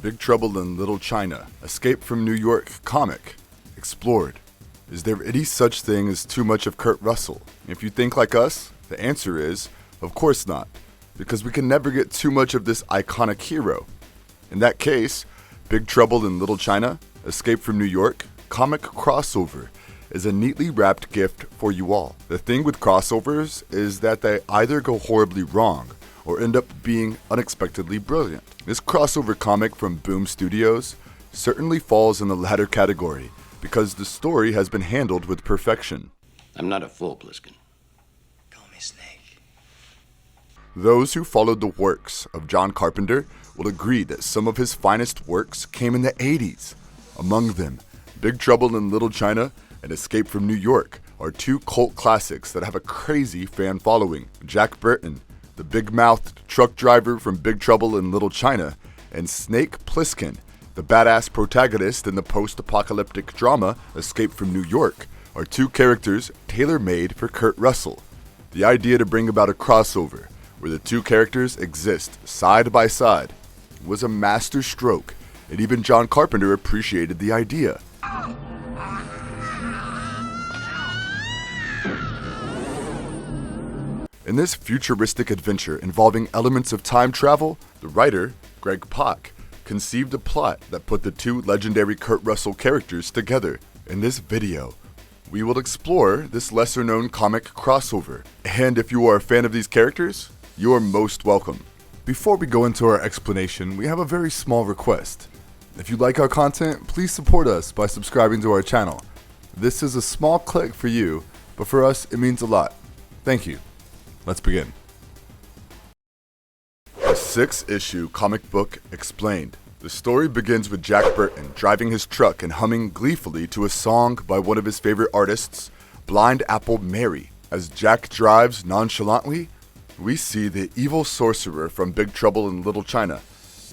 Big Trouble in Little China, Escape from New York comic, explored. Is there any such thing as too much of Kurt Russell? If you think like us, the answer is, of course not, because we can never get too much of this iconic hero. In that case, Big Trouble in Little China, Escape from New York, comic crossover is a neatly wrapped gift for you all. The thing with crossovers is that they either go horribly wrong or end up being unexpectedly brilliant. This crossover comic from Boom Studios certainly falls in the latter category because the story has been handled with perfection. I'm not a fool, Plissken. Call me Snake. Those who followed the works of John Carpenter will agree that some of his finest works came in the 80s. Among them, Big Trouble in Little China and Escape from New York are two cult classics that have a crazy fan following. Jack Burton, the big-mouthed truck driver from Big Trouble in Little China, and Snake Plissken, the badass protagonist in the post-apocalyptic drama Escape from New York, are two characters tailor-made for Kurt Russell. The idea to bring about a crossover where the two characters exist side by side was a masterstroke, and even John Carpenter appreciated the idea. In this futuristic adventure involving elements of time travel, the writer, Greg Pak, conceived a plot that put the two legendary Kurt Russell characters together. In this video, we will explore this lesser-known comic crossover, and if you are a fan of these characters, you are most welcome. Before we go into our explanation, we have a very small request. If you like our content, please support us by subscribing to our channel. This is a small click for you, but for us, it means a lot. Thank you. Let's begin. A 6-issue comic book explained. The story begins with Jack Burton driving his truck and humming gleefully to a song by one of his favorite artists, Blind Apple Mary. As Jack drives nonchalantly, we see the evil sorcerer from Big Trouble in Little China,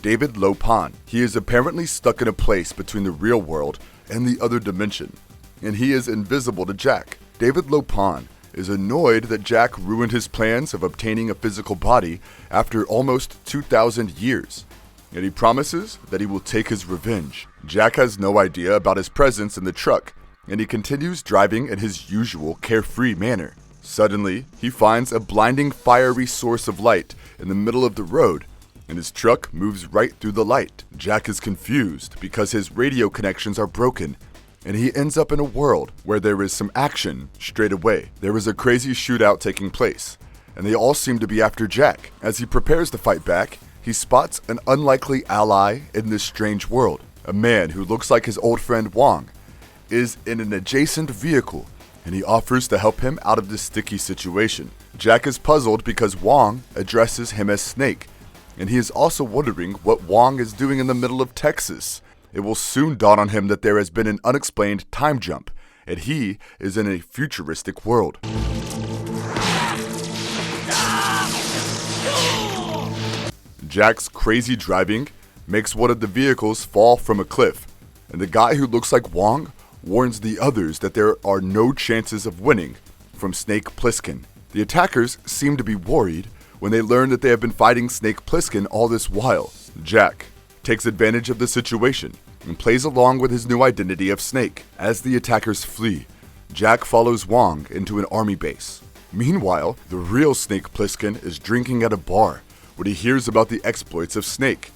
David Lo Pan. He is apparently stuck in a place between the real world and the other dimension, and he is invisible to Jack. David Lo Pan is annoyed that Jack ruined his plans of obtaining a physical body after almost 2,000 years, and he promises that he will take his revenge. Jack has no idea about his presence in the truck, and he continues driving in his usual carefree manner. Suddenly, he finds a blinding fiery source of light in the middle of the road, and his truck moves right through the light. Jack is confused because his radio connections are broken, and he ends up in a world where there is some action straight away. There is a crazy shootout taking place, and they all seem to be after Jack. As he prepares to fight back, he spots an unlikely ally in this strange world. A man who looks like his old friend Wong is in an adjacent vehicle, and he offers to help him out of this sticky situation. Jack is puzzled because Wong addresses him as Snake, and he is also wondering what Wong is doing in the middle of Texas. It will soon dawn on him that there has been an unexplained time jump, and he is in a futuristic world. Jack's crazy driving makes one of the vehicles fall from a cliff, and the guy who looks like Wong warns the others that there are no chances of winning from Snake Plissken. The attackers seem to be worried when they learn that they have been fighting Snake Plissken all this while. Jack takes advantage of the situation and plays along with his new identity of Snake. As the attackers flee, Jack follows Wong into an army base. Meanwhile, the real Snake Plissken is drinking at a bar when he hears about the exploits of Snake.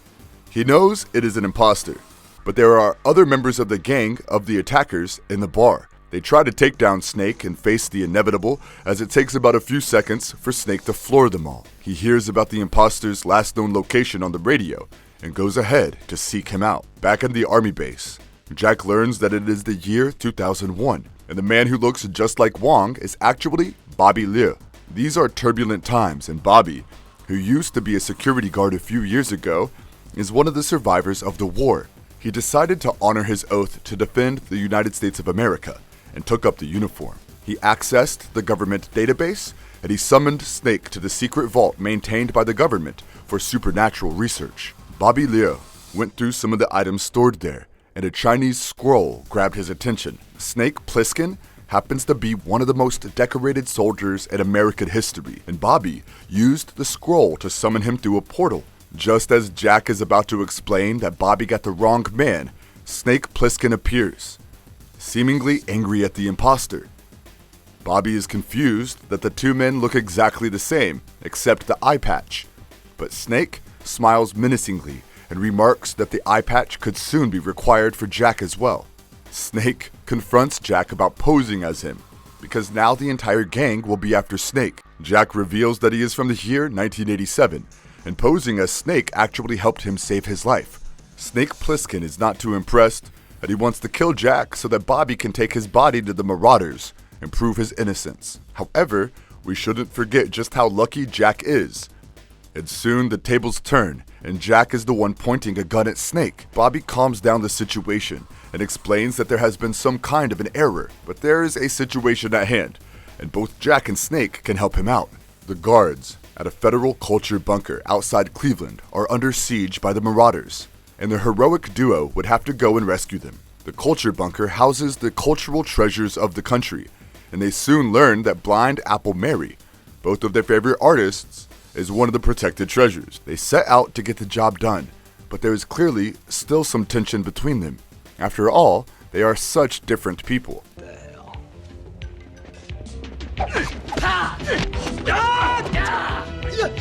He knows it is an imposter, but there are other members of the gang of the attackers in the bar. They try to take down Snake and face the inevitable, as it takes about a few seconds for Snake to floor them all. He hears about the imposter's last known location on the radio and goes ahead to seek him out. Back in the army base, Jack learns that it is the year 2001, and the man who looks just like Wong is actually Bobby Liu. These are turbulent times, and Bobby, who used to be a security guard a few years ago, is one of the survivors of the war. He decided to honor his oath to defend the United States of America and took up the uniform. He accessed the government database, and he summoned Snake to the secret vault maintained by the government for supernatural research. Bobby Liu went through some of the items stored there, and a Chinese scroll grabbed his attention. Snake Plissken happens to be one of the most decorated soldiers in American history, and Bobby used the scroll to summon him through a portal. Just as Jack is about to explain that Bobby got the wrong man, Snake Plissken appears, seemingly angry at the imposter. Bobby is confused that the two men look exactly the same, except the eye patch, but Snake smiles menacingly and remarks that the eye patch could soon be required for Jack as well. Snake confronts Jack about posing as him, because now the entire gang will be after Snake. Jack reveals that he is from the year 1987, and posing as Snake actually helped him save his life. Snake Plissken is not too impressed, and he wants to kill Jack so that Bobby can take his body to the Marauders and prove his innocence. However, we shouldn't forget just how lucky Jack is. And soon the tables turn, and Jack is the one pointing a gun at Snake. Bobby calms down the situation and explains that there has been some kind of an error, but there is a situation at hand, and both Jack and Snake can help him out. The guards at a federal culture bunker outside Cleveland are under siege by the Marauders, and the heroic duo would have to go and rescue them. The culture bunker houses the cultural treasures of the country, and they soon learn that Blind Apple Mary, both of their favorite artists, is one of the protected treasures. They set out to get the job done, but there is clearly still some tension between them. After all, they are such different people.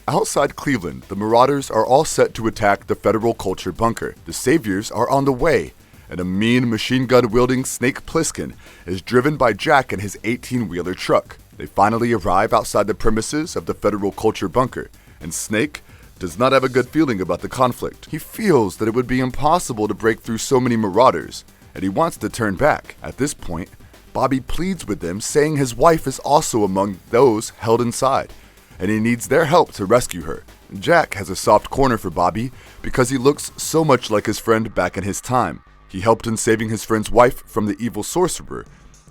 Outside Cleveland, the Marauders are all set to attack the federal culture bunker. The saviors are on the way, and a mean machine gun-wielding Snake Plissken is driven by Jack in his 18-wheeler truck. They finally arrive outside the premises of the federal culture bunker, and Snake does not have a good feeling about the conflict. He feels that it would be impossible to break through so many Marauders, and he wants to turn back. At this point, Bobby pleads with them, saying his wife is also among those held inside, and he needs their help to rescue her. Jack has a soft corner for Bobby because he looks so much like his friend back in his time. He helped in saving his friend's wife from the evil sorcerer,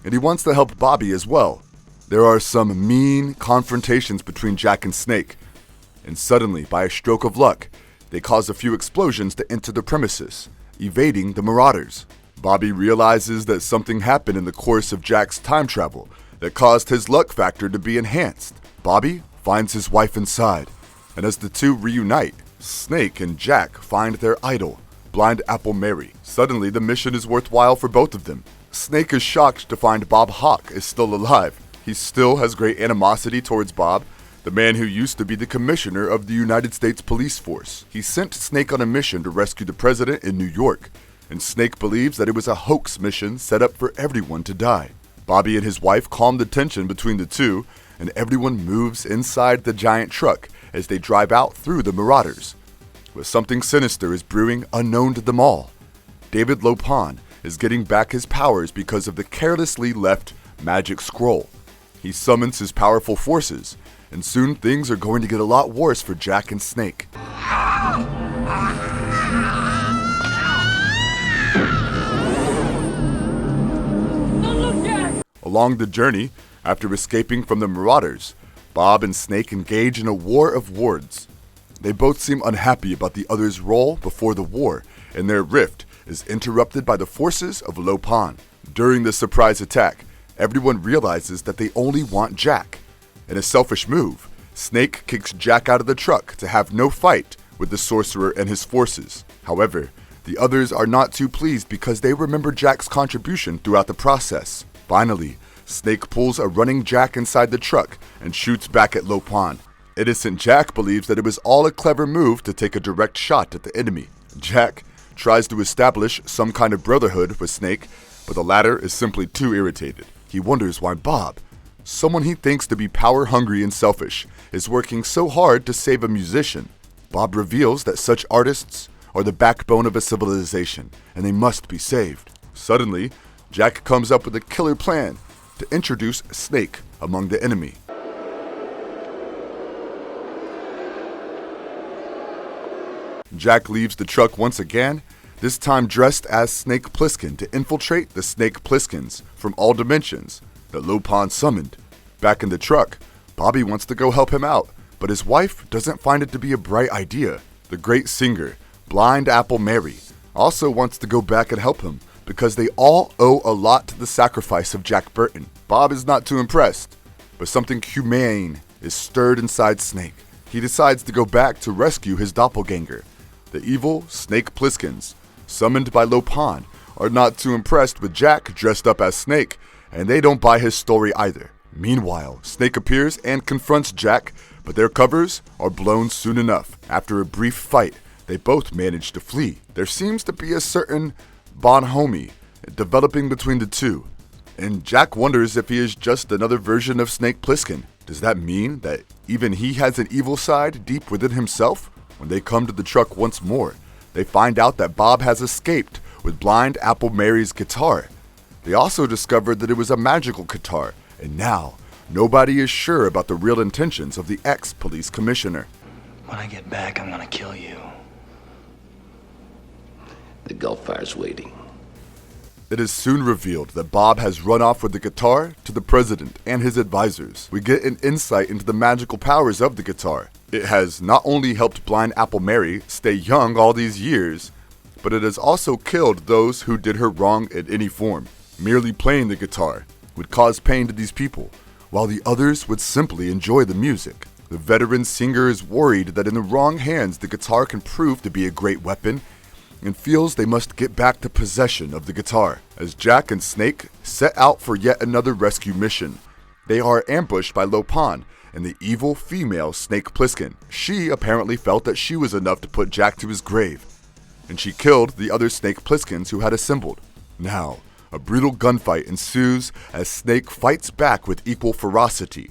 and he wants to help Bobby as well. There are some mean confrontations between Jack and Snake, and suddenly, by a stroke of luck, they cause a few explosions to enter the premises, evading the Marauders. Bobby realizes that something happened in the course of Jack's time travel that caused his luck factor to be enhanced. Bobby finds his wife inside, and as the two reunite, Snake and Jack find their idol, Blind Apple Mary. Suddenly, the mission is worthwhile for both of them. Snake is shocked to find Bob Hawk is still alive. He still has great animosity towards Bob, the man who used to be the commissioner of the United States Police Force. He sent Snake on a mission to rescue the president in New York, and Snake believes that it was a hoax mission set up for everyone to die. Bobby and his wife calm the tension between the two, and everyone moves inside the giant truck as they drive out through the Marauders. But something sinister is brewing unknown to them all. David Lopan is getting back his powers because of the carelessly left magic scroll. He summons his powerful forces, and soon things are going to get a lot worse for Jack and Snake. Along the journey, after escaping from the Marauders, Bob and Snake engage in a war of words. They both seem unhappy about the other's role before the war, and their rift is interrupted by the forces of Lopan. During the surprise attack, everyone realizes that they only want Jack. In a selfish move, Snake kicks Jack out of the truck to have no fight with the sorcerer and his forces. However, the others are not too pleased because they remember Jack's contribution throughout the process. Finally, Snake pulls a running Jack inside the truck and shoots back at Lopan. Innocent Jack believes that it was all a clever move to take a direct shot at the enemy. Jack tries to establish some kind of brotherhood with Snake, but the latter is simply too irritated. He wonders why Bob, someone he thinks to be power-hungry and selfish, is working so hard to save a musician. Bob reveals that such artists are the backbone of a civilization, and they must be saved. Suddenly, Jack comes up with a killer plan to introduce Snake among the enemy. Jack leaves the truck once again, this time dressed as Snake Plissken, to infiltrate the Snake Plisskens from all dimensions that Lopan summoned. Back in the truck, Bobby wants to go help him out, but his wife doesn't find it to be a bright idea. The great singer, Blind Apple Mary, also wants to go back and help him because they all owe a lot to the sacrifice of Jack Burton. Bob is not too impressed, but something humane is stirred inside Snake, he decides to go back to rescue his doppelganger. The evil Snake Plisskens, summoned by Lopan, are not too impressed with Jack dressed up as Snake, and they don't buy his story either. Meanwhile, Snake appears and confronts Jack, but their covers are blown soon enough. After a brief fight, they both manage to flee. There seems to be a certain bonhomie developing between the two, and Jack wonders if he is just another version of Snake Plissken. Does that mean that even he has an evil side deep within himself? When they come to the truck once more, they find out that Bob has escaped with Blind Apple Mary's guitar. They also discovered that it was a magical guitar, and now nobody is sure about the real intentions of the ex-police commissioner. When I get back, I'm gonna kill you. The Gulf Fire's waiting. It is soon revealed that Bob has run off with the guitar to the president and his advisors. We get an insight into the magical powers of the guitar. It has not only helped Blind Apple Mary stay young all these years, but it has also killed those who did her wrong in any form. Merely playing the guitar would cause pain to these people, while the others would simply enjoy the music. The veteran singer is worried that in the wrong hands the guitar can prove to be a great weapon, and feels they must get back to possession of the guitar. As Jack and Snake set out for yet another rescue mission, they are ambushed by Lopan and the evil female Snake Plissken. She apparently felt that she was enough to put Jack to his grave, and she killed the other Snake Plisskens who had assembled. Now, a brutal gunfight ensues as Snake fights back with equal ferocity.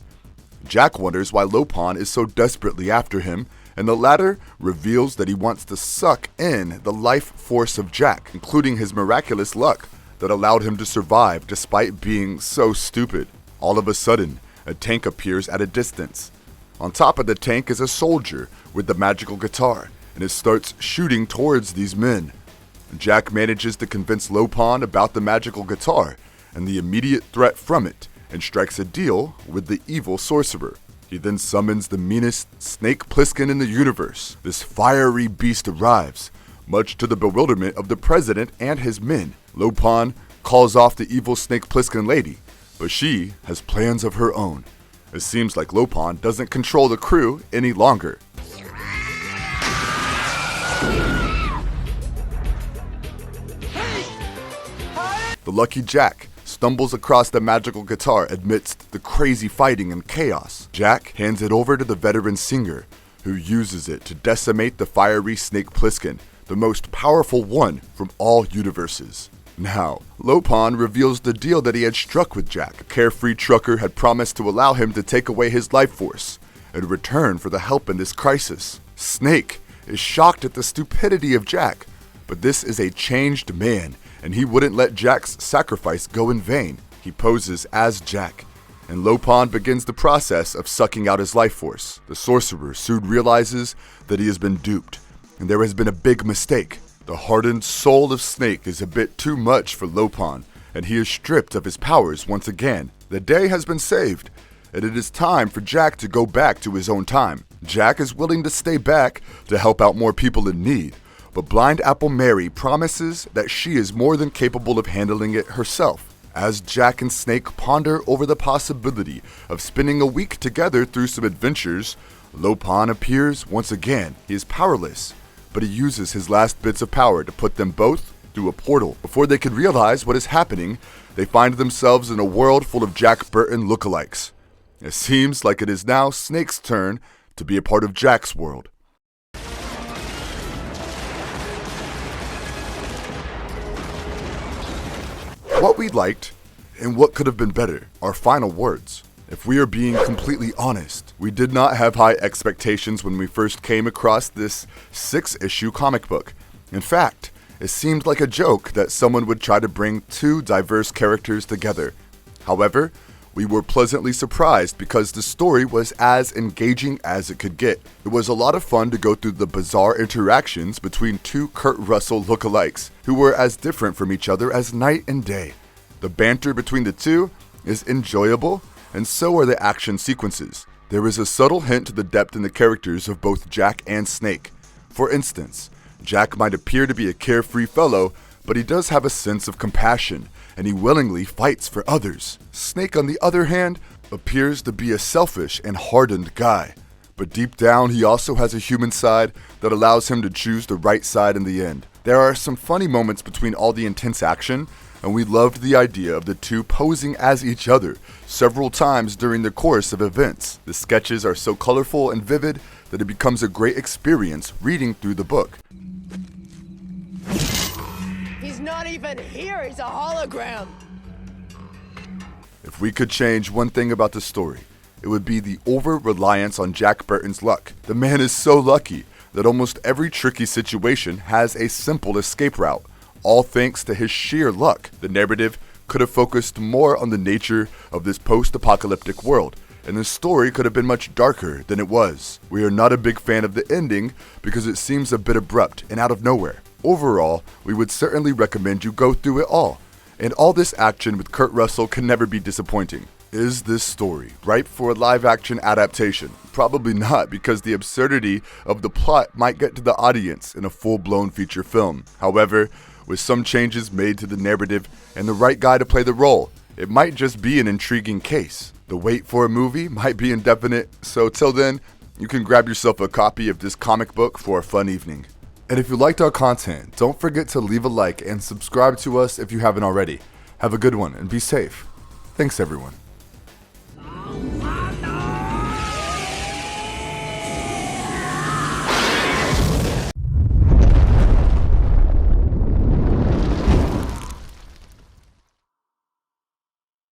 Jack wonders why Lopan is so desperately after him, and the latter reveals that he wants to suck in the life force of Jack, including his miraculous luck that allowed him to survive despite being so stupid. All of a sudden, a tank appears at a distance. On top of the tank is a soldier with the magical guitar, and it starts shooting towards these men. Jack manages to convince Lopan about the magical guitar and the immediate threat from it, and strikes a deal with the evil sorcerer. He then summons the meanest Snake Plissken in the universe. This fiery beast arrives, much to the bewilderment of the president and his men. Lopan calls off the evil Snake Plissken lady, but she has plans of her own. It seems like Lopan doesn't control the crew any longer. The lucky Jack stumbles across the magical guitar amidst the crazy fighting and chaos. Jack hands it over to the veteran singer, who uses it to decimate the fiery Snake Plissken, the most powerful one from all universes. Now, Lopan reveals the deal that he had struck with Jack. A carefree trucker had promised to allow him to take away his life force in return for the help in this crisis. Snake is shocked at the stupidity of Jack, but this is a changed man, and he wouldn't let Jack's sacrifice go in vain. He poses as Jack, and Lopan begins the process of sucking out his life force. The sorcerer soon realizes that he has been duped, and there has been a big mistake. The hardened soul of Snake is a bit too much for Lopan, and he is stripped of his powers once again. The day has been saved, and it is time for Jack to go back to his own time. Jack is willing to stay back to help out more people in need, but Blind Apple Mary promises that she is more than capable of handling it herself. As Jack and Snake ponder over the possibility of spending a week together through some adventures, Lopan appears once again. He is powerless, but he uses his last bits of power to put them both through a portal. Before they can realize what is happening, they find themselves in a world full of Jack Burton lookalikes. It seems like it is now Snake's turn to be a part of Jack's world. What we liked and what could have been better are final words. If we are being completely honest, we did not have high expectations when we first came across this 6-issue comic book. In fact, it seemed like a joke that someone would try to bring two diverse characters together. However, we were pleasantly surprised because the story was as engaging as it could get. It was a lot of fun to go through the bizarre interactions between two Kurt Russell lookalikes who were as different from each other as night and day. The banter between the two is enjoyable, and so are the action sequences. There is a subtle hint to the depth in the characters of both Jack and Snake. For instance, Jack might appear to be a carefree fellow, but he does have a sense of compassion, and he willingly fights for others. Snake, on the other hand, appears to be a selfish and hardened guy, But deep down, he also has a human side that allows him to choose the right side in the end. There are some funny moments between all the intense action, and we loved the idea of the two posing as each other several times during the course of events. The sketches are so colorful and vivid that it becomes a great experience reading through the book. He's not even here, he's a hologram. If we could change one thing about the story, it would be the over-reliance on Jack Burton's luck. The man is so lucky that almost every tricky situation has a simple escape route, all thanks to his sheer luck. The narrative could have focused more on the nature of this post-apocalyptic world, and the story could have been much darker than it was. We are not a big fan of the ending because it seems a bit abrupt and out of nowhere. Overall, we would certainly recommend you go through it all, and all this action with Kurt Russell can never be disappointing. Is this story ripe for a live-action adaptation? Probably not, because the absurdity of the plot might get to the audience in a full-blown feature film. However, with some changes made to the narrative and the right guy to play the role, it might just be an intriguing case. The wait for a movie might be indefinite, so till then, you can grab yourself a copy of this comic book for a fun evening. And if you liked our content, don't forget to leave a like and subscribe to us if you haven't already. Have a good one and be safe. Thanks everyone.